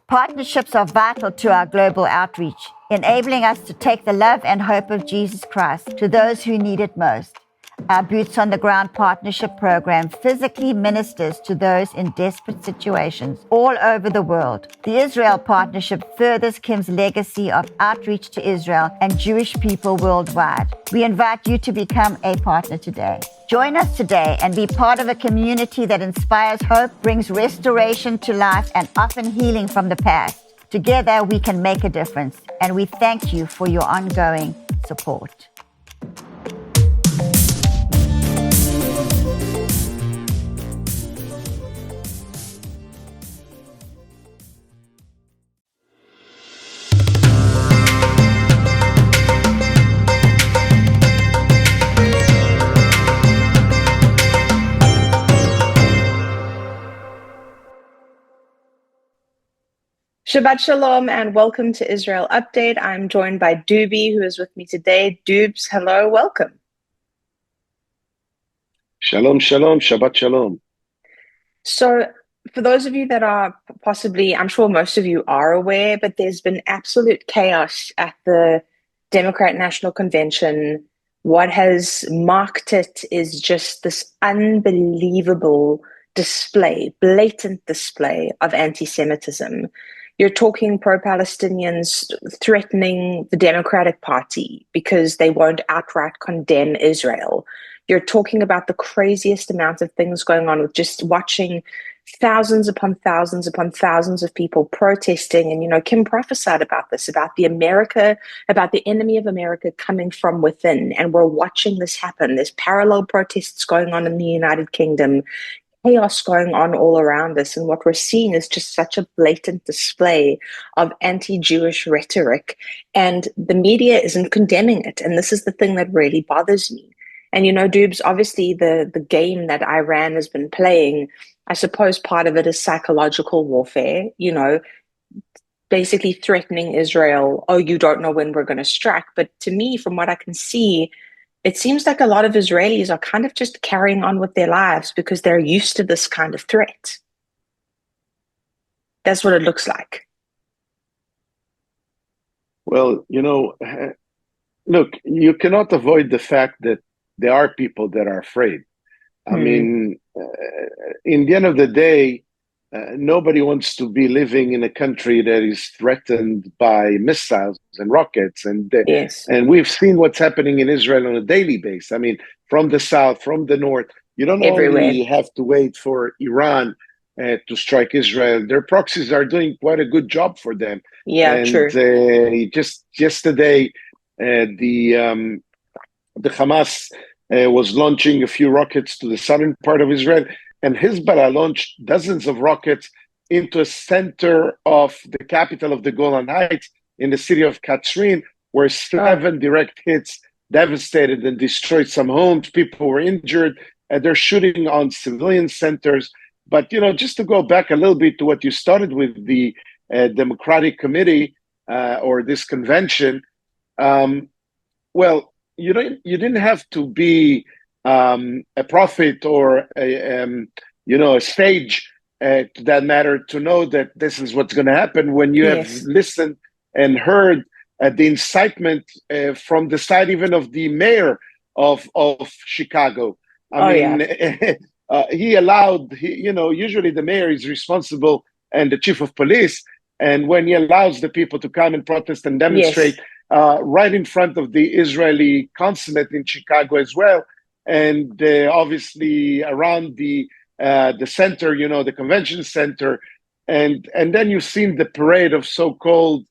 Partnerships are vital to our global outreach, enabling us to take the love and hope of Jesus Christ to those who need it most. Our Boots on the Ground Partnership Program physically ministers to those in desperate situations all over the world. The Israel Partnership furthers Kim's legacy of outreach to Israel and Jewish people worldwide. We invite you to become a partner today. Join us today and be part of a community that inspires hope, brings restoration to life, and often healing from the past. Together, we can make a difference, and we thank you for your ongoing support. Shabbat Shalom and welcome to Israel Update. I'm joined by Doobie, who is with me today. Doobs, hello, welcome. Shalom, shalom, Shabbat Shalom. So for those of you that are possibly, I'm sure most of you are aware, but there's been absolute chaos at the Democrat National Convention. What has marked it is just this unbelievable display, blatant display of anti-Semitism. You're talking pro-Palestinians threatening the Democratic Party because they won't outright condemn Israel. You're talking about the craziest amount of things going on with just watching thousands upon thousands upon thousands of people protesting. And, you know, Kim prophesied about this, about the enemy of America coming from within. And we're watching this happen. There's parallel protests going on in the United Kingdom. Chaos going on all around us, and what we're seeing is just such a blatant display of anti-Jewish rhetoric, and the media isn't condemning it, and this is the thing that really bothers me. And you know, Doobs, obviously the game that Iran has been playing, I suppose part of it is psychological warfare, you know, basically threatening Israel, oh, you don't know when we're going to strike. But to me, from what I can see, it seems like a lot of Israelis are kind of just carrying on with their lives because they're used to this kind of threat. That's what it looks like. Well, you know, look, you cannot avoid the fact that there are people that are afraid. I mean, in the end of the day, nobody wants to be living in a country that is threatened by missiles and rockets. And we've seen what's happening in Israel on a daily basis. I mean, from the south, from the north, you don't only have to wait for Iran to strike Israel. Their proxies are doing quite a good job for them. Yeah, and, true. Just yesterday, the Hamas was launching a few rockets to the southern part of Israel. And Hezbollah launched dozens of rockets into a center of the capital of the Golan Heights in the city of Katsrin, where 7 direct hits devastated and destroyed some homes. People were injured. They're shooting on civilian centers. But, you know, just to go back a little bit to what you started with, the Democratic Committee or this convention, well, you didn't have to be a prophet or a sage to that matter to know that this is what's going to happen when you have listened and heard the incitement from the side even of the mayor of Chicago. He allowed, usually the mayor is responsible and the chief of police. And when he allows the people to come and protest and demonstrate right in front of the Israeli consulate in Chicago as well, and obviously around the center, the convention center, and then you've seen the parade of so-called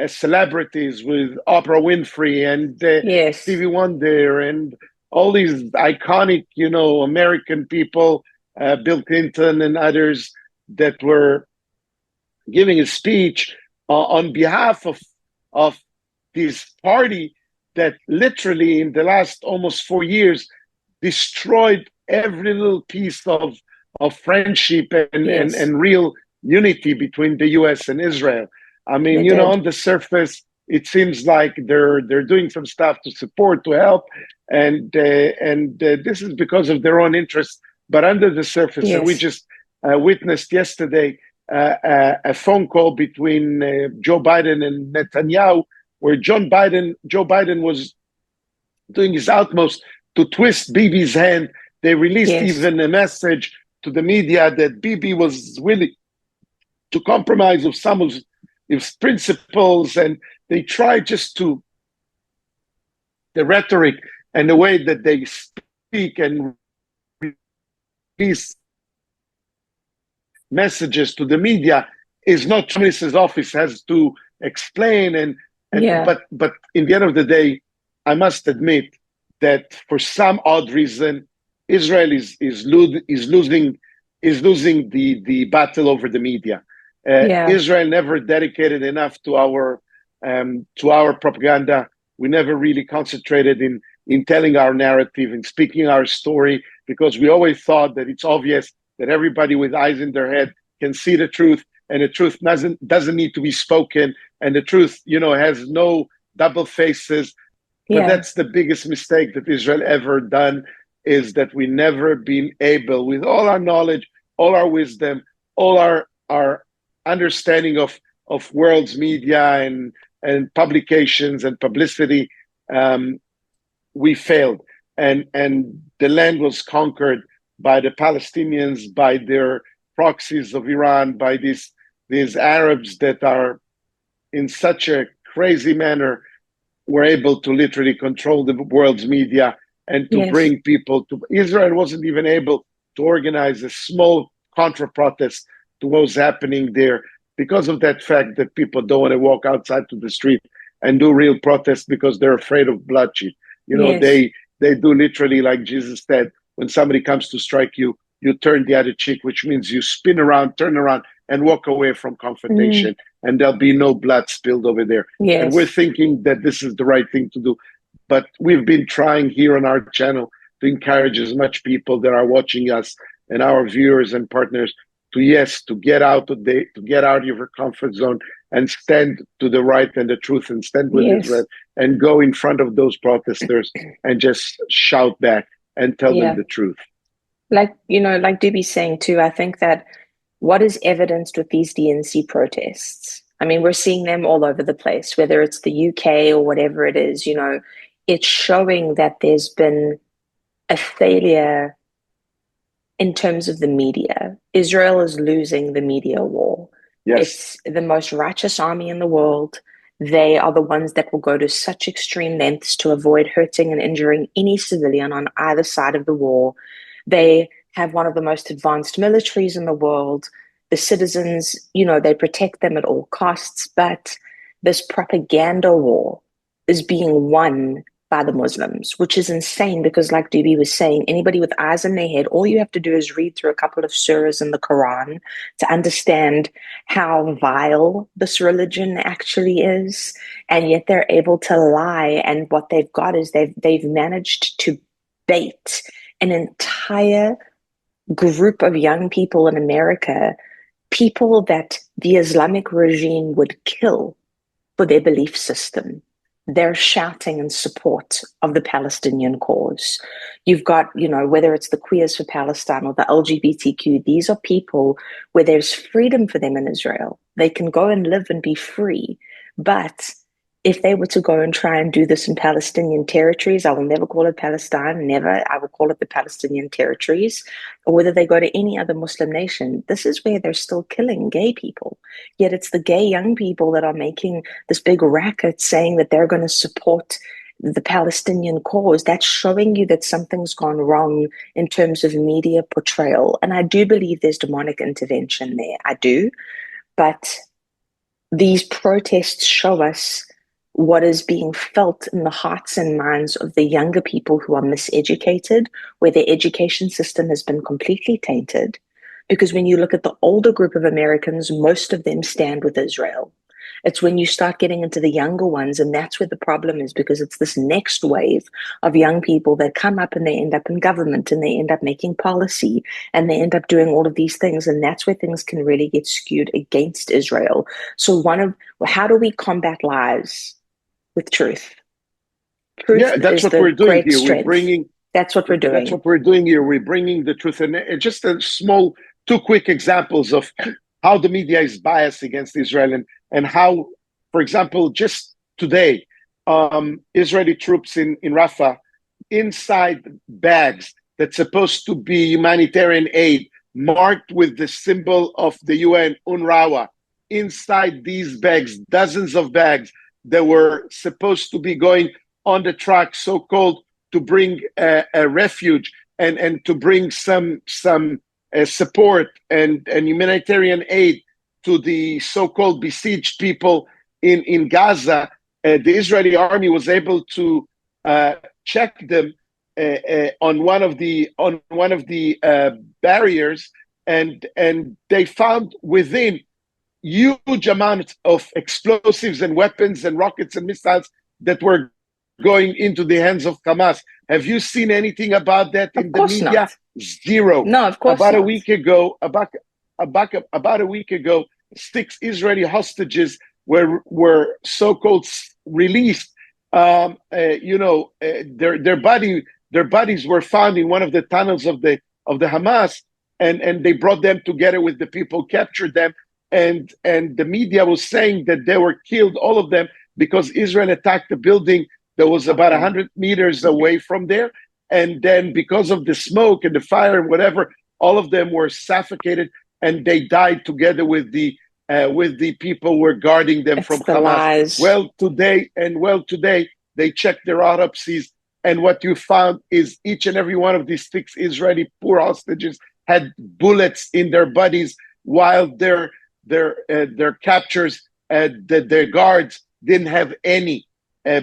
celebrities with Oprah Winfrey and Stevie Wonder and all these iconic, American people, Bill Clinton and others that were giving a speech on behalf of this party that literally in the last almost 4 years destroyed every little piece of friendship and real unity between the U.S. and Israel. I mean, on the surface, it seems like they're doing some stuff to support, to help, and this is because of their own interests. But under the surface, and we just witnessed yesterday a phone call between Joe Biden and Netanyahu, where Joe Biden was doing his utmost to twist Bibi's hand. They released even a message to the media that Bibi was willing to compromise with some of his principles, and they tried just to the rhetoric and the way that they speak and release messages to the media is not Trump. Office has to explain but in the end of the day, I must admit that for some odd reason, Israel is losing the battle over the media. Israel never dedicated enough to our propaganda. We never really concentrated in telling our narrative, in speaking our story, because we always thought that it's obvious that everybody with eyes in their head can see the truth, and the truth doesn't need to be spoken, and the truth, has no double faces. But that's the biggest mistake that Israel ever done, is that we never been able, with all our knowledge, all our wisdom, all our understanding of world's media and publications and publicity, we failed. And the land was conquered by the Palestinians, by their proxies of Iran, by these Arabs that are in such a crazy manner were able to literally control the world's media and to bring people to Israel. Wasn't even able to organize a small contra-protest to what was happening there because of that fact that people don't want to walk outside to the street and do real protests because they're afraid of bloodshed. They do literally, like Jesus said, when somebody comes to strike you, you turn the other cheek, which means you spin around, turn around, and walk away from confrontation, and there'll be no blood spilled over there. And we're thinking that this is the right thing to do. But we've been trying here on our channel to encourage as much people that are watching us and our viewers and partners to get out of your comfort zone and stand to the right and the truth and stand with Israel and go in front of those protesters and just shout back and tell them the truth. Like Doobie's saying too, I think that what is evidenced with these DNC protests, I mean, we're seeing them all over the place, whether it's the UK or whatever it is, it's showing that there's been a failure in terms of the media. Israel is losing the media war. It's the most righteous army in the world. They are the ones that will go to such extreme lengths to avoid hurting and injuring any civilian on either side of the war. They have one of the most advanced militaries in the world. The citizens, they protect them at all costs. But this propaganda war is being won by the Muslims, which is insane because, like Doobie was saying, anybody with eyes in their head, all you have to do is read through a couple of surahs in the Quran to understand how vile this religion actually is. And yet they're able to lie. And what they've got is they've managed to bait an entire group of young people in America, people that the Islamic regime would kill for their belief system. They're shouting in support of the Palestinian cause. You've got, whether it's the Queers for Palestine or the LGBTQ, these are people where there's freedom for them in Israel. They can go and live and be free. But if they were to go and try and do this in Palestinian territories, I will never call it Palestine, never. I will call it the Palestinian territories, or whether they go to any other Muslim nation, this is where they're still killing gay people. Yet it's the gay young people that are making this big racket saying that they're going to support the Palestinian cause. That's showing you that something's gone wrong in terms of media portrayal. And I do believe there's demonic intervention there. I do. But these protests show us what is being felt in the hearts and minds of the younger people who are miseducated, where their education system has been completely tainted. Because when you look at the older group of Americans, most of them stand with Israel. It's when you start getting into the younger ones, and that's where the problem is, because it's this next wave of young people that come up and they end up in government and they end up making policy and they end up doing all of these things. And that's where things can really get skewed against Israel. So how do we combat lies with truth? That's what we're doing here. That's what we're doing. We're bringing the truth. And just two quick examples of how the media is biased against Israel, and how, for example, just today, Israeli troops in Rafah, inside bags that's supposed to be humanitarian aid, marked with the symbol of the UN, UNRWA, inside these bags, dozens of bags that were supposed to be going on the truck, so-called, to bring a refuge and to bring some support and humanitarian aid to the so-called besieged people in Gaza. The Israeli army was able to check them on one of the barriers, and they found within huge amounts of explosives and weapons and rockets and missiles that were going into the hands of Hamas. Have you seen anything about that in the media? Not. Zero. No, of course about not. About a week ago, 6 Israeli hostages were so-called released. Their bodies were found in one of the tunnels of the Hamas, and they brought them together with the people, captured them, and the media was saying that they were killed, all of them, because Israel attacked the building that was about 100 meters away from there, and then because of the smoke and the fire and whatever, all of them were suffocated, and they died together with the people who were guarding them from Hamas. Lies. Well, today they checked their autopsies, and what you found is each and every one of these 6 Israeli poor hostages had bullets in their bodies, while their captors, their guards, didn't have any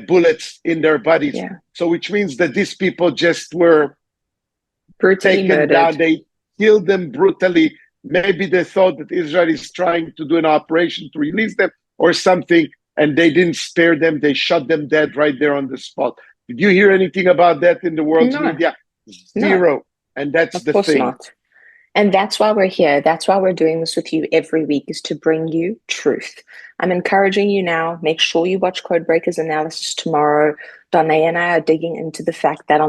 bullets in their bodies. Yeah. So which means that these people just were brutally taken murdered. down. They killed them brutally. Maybe they thought that Israel is trying to do an operation to release them or something, and they didn't spare them. They shot them dead right there on the spot. Did you hear anything about that in the world's media? Zero. No. And that's the thing. Of course not. And that's why we're here. That's why we're doing this with you every week, is to bring you truth. I'm encouraging you now. Make sure you watch Codebreaker's analysis tomorrow. Danae and I are digging into the fact that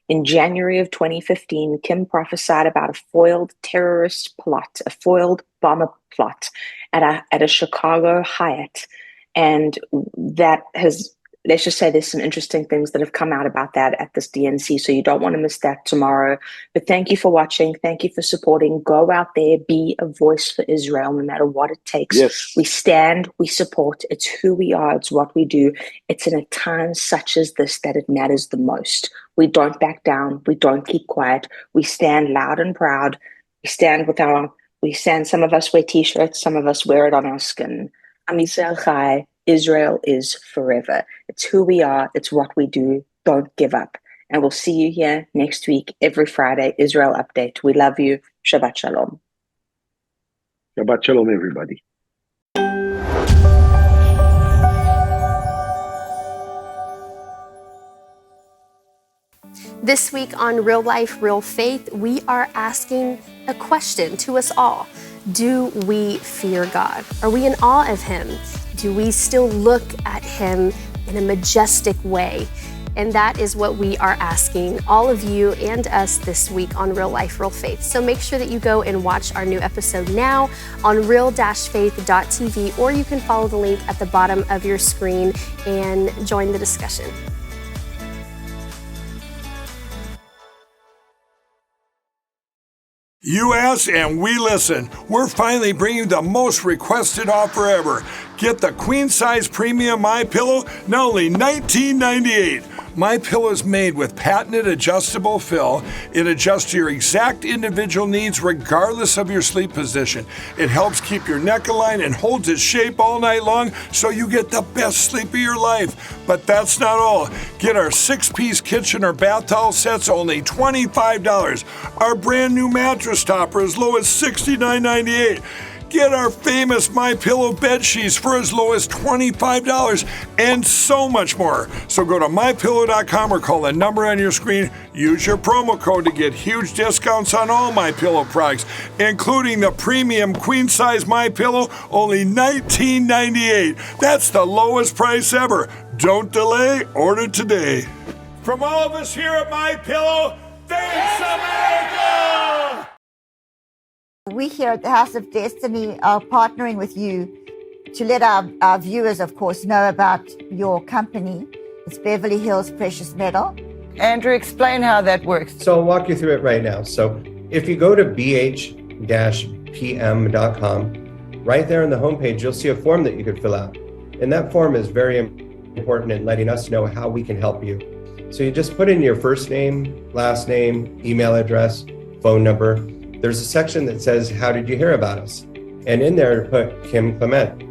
in January of 2015, Kim prophesied about a foiled terrorist plot, a foiled bomber plot at a Chicago Hyatt. And that has, let's just say there's some interesting things that have come out about that at this DNC. So you don't want to miss that tomorrow. But thank you for watching. Thank you for supporting. Go out there, be a voice for Israel, no matter what it takes. Yes. We stand, we support. It's who we are. It's what we do. It's in a time such as this that it matters the most. We don't back down. We don't keep quiet. We stand loud and proud. We stand some of us wear t-shirts. Some of us wear it on our skin. Am Yisrael Chai. Israel is forever. It's who we are. It's what we do. Don't give up. And we'll see you here next week, every Friday, Israel Update. We love you. Shabbat Shalom. Shabbat Shalom, everybody. This week on Real Life, Real Faith, we are asking a question to us all. Do we fear God? Are we in awe of Him? Do we still look at Him in a majestic way? And that is what we are asking all of you and us this week on Real Life, Real Faith. So make sure that you go and watch our new episode now on real-faith.tv, or you can follow the link at the bottom of your screen and join the discussion. You ask and we listen. We're finally bringing the most requested offer ever. Get the queen size premium MyPillow, now only $19.98. MyPillow is made with patented adjustable fill. It adjusts to your exact individual needs regardless of your sleep position. It helps keep your neck aligned and holds its shape all night long so you get the best sleep of your life. But that's not all. Get our 6-piece kitchen or bath towel sets, only $25. Our brand new mattress topper as low as $69.98. Get our famous MyPillow bed sheets for as low as $25 and so much more. So go to MyPillow.com or call the number on your screen. Use your promo code to get huge discounts on all MyPillow products, including the premium queen size MyPillow, only $19.98. That's the lowest price ever. Don't delay, order today. From all of us here at MyPillow, thanks America! we here at the House of Destiny are partnering with you to let our viewers, of course, know about your company. It's Beverly Hills Precious Metal. Andrew, explain how that works. So I'll walk you through it right now. So if you go to bh-pm.com, right there on the homepage, you'll see a form that you could fill out. And that form is very important in letting us know how we can help you. So you just put in your first name, last name, email address, phone number. There's a section that says, how did you hear about us? And in there, put Kim Clement.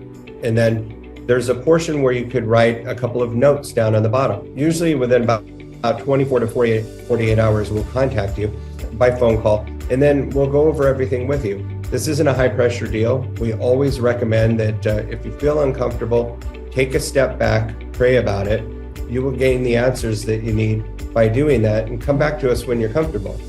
And then there's a portion where you could write a couple of notes down on the bottom. Usually within about 24 to 48 hours, we'll contact you by phone call, and then we'll go over everything with you. This isn't a high pressure deal. We always recommend that if you feel uncomfortable, take a step back, pray about it. You will gain the answers that you need by doing that, and come back to us when you're comfortable.